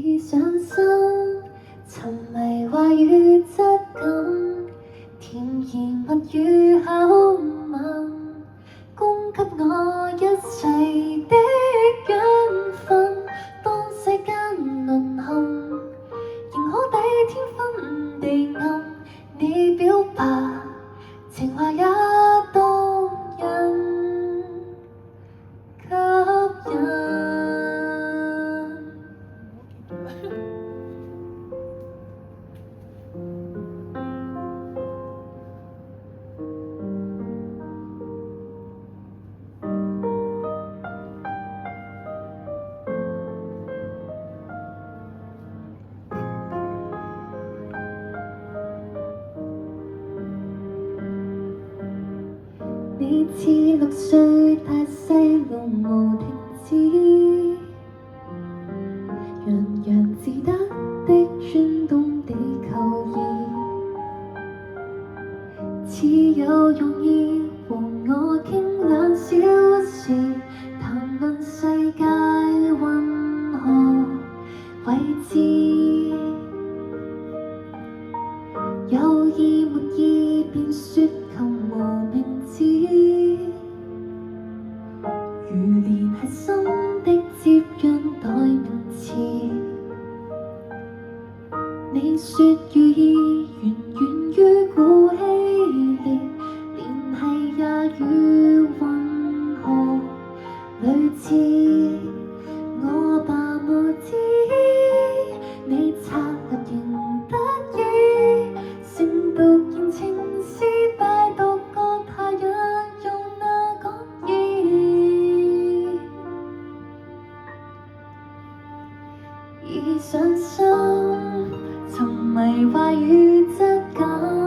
已上心，沉迷話語質感，甜言蜜語口吻，供給我一世的養分。當世間淪陷，仍可抵天昏地暗，你表白情話也動人吸引。你似6歲大細路無停止，洋洋自得的轉動地球儀，似有容易和我傾2小時，談論世界運河位置，有意沒意便說求無名指，如連繫心的接壤代名詞。你說寓意源源於古希臘，聯繫也與運河類似。我但無知，你策略仍得意，善讀言情詩，拜讀過他日用那講義，已上心，沉迷話語質感。